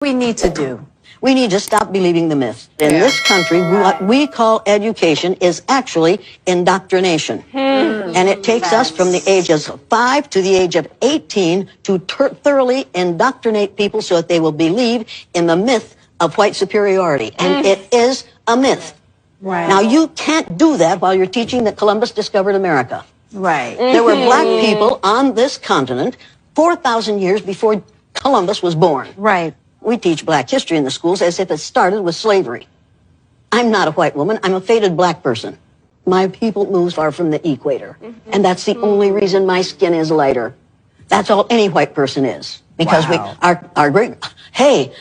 we need to do? We need to stop believing the myth. In this country, what we call education is actually indoctrination. And it takes us from the ages of 5 to the age of 18 to thoroughly indoctrinate people so that they will believe in the myth of white superiority. And it is a myth. Right. Now, you can't do that while you're teaching that Columbus discovered America. Right. There were black people on this continent 4,000 years before Columbus was born. Right. We teach black history in the schools as if it started with slavery. I'm not a white woman. I'm a faded black person. My people move far from the equator. And that's the only reason my skin is lighter. That's all any white person is. Because our great, hey.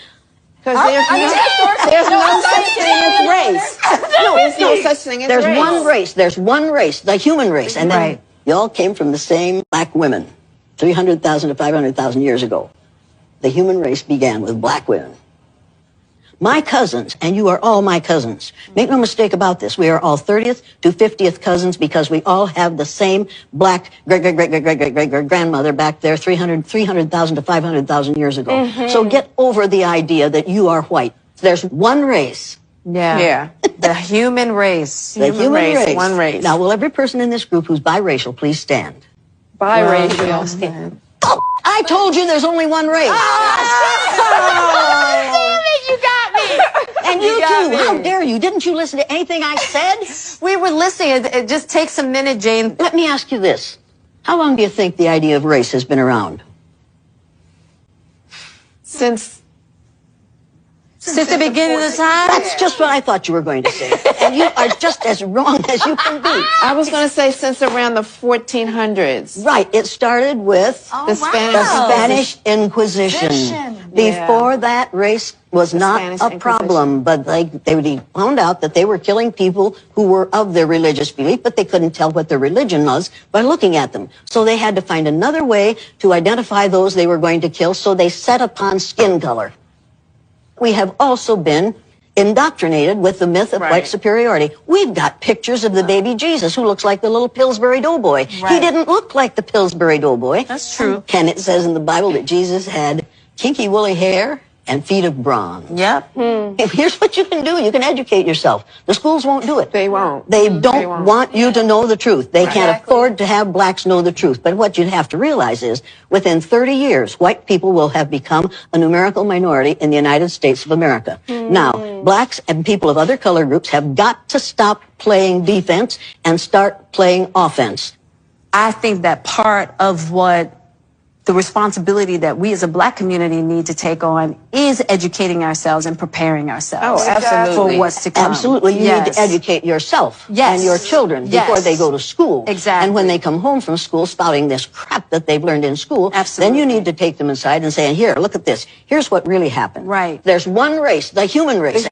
Because there's no such thing as race. No, there's no such thing as race. There's one race. There's one race, the human race. And then you all came from the same black women 300,000 to 500,000 years ago. The human race began with black women. My cousins, and you are all my cousins. Make no mistake about this. We are all 30th to 50th cousins because we all have the same black great-great-great-great-great-great-grandmother back there 300,000 to 500,000 years ago. So get over the idea that you are white. There's one race. Yeah. The human race. The human race. One race. Now, will every person in this group who's biracial please stand? Biracial. Oh, I told you there's only one race. Damn it, you got me. And you too. How dare you? Didn't you listen to anything I said? We were listening. It just takes a minute, Jane. Let me ask you this. How long do you think the idea of race has been around? Since the beginning of time? That's just what I thought you were going to say. And you are just as wrong as you can be. I was going to say since around the 1400s. Right. It started with The Spanish. the Spanish Inquisition. Before that, race was not Spanish a problem, but they found out that they were killing people who were of their religious belief, but they couldn't tell what their religion was by looking at them. So they had to find another way to identify those they were going to kill, so they set upon skin color. We have also been indoctrinated with the myth of white superiority. We've got pictures of the baby Jesus who looks like the little Pillsbury Doughboy. He didn't look like the Pillsbury Doughboy. That's true. And it says in the Bible that Jesus had kinky woolly hair and feet of bronze. Yep. Here's what you can do. You can educate yourself. The schools won't do it. They won't. They don't want you to know the truth. They can't afford to have blacks know the truth. But what you have to realize is, within 30 years, white people will have become a numerical minority in the United States of America. Now, blacks and people of other color groups have got to stop playing defense and start playing offense. I think that part of what the responsibility that we as a black community need to take on is educating ourselves and preparing ourselves absolutely. for what's to come. Absolutely. You need to educate yourself and your children before they go to school. Exactly. And when they come home from school spouting this crap that they've learned in school, then you need to take them inside and say, here, look at this. Here's what really happened. Right. There's one race, the human race.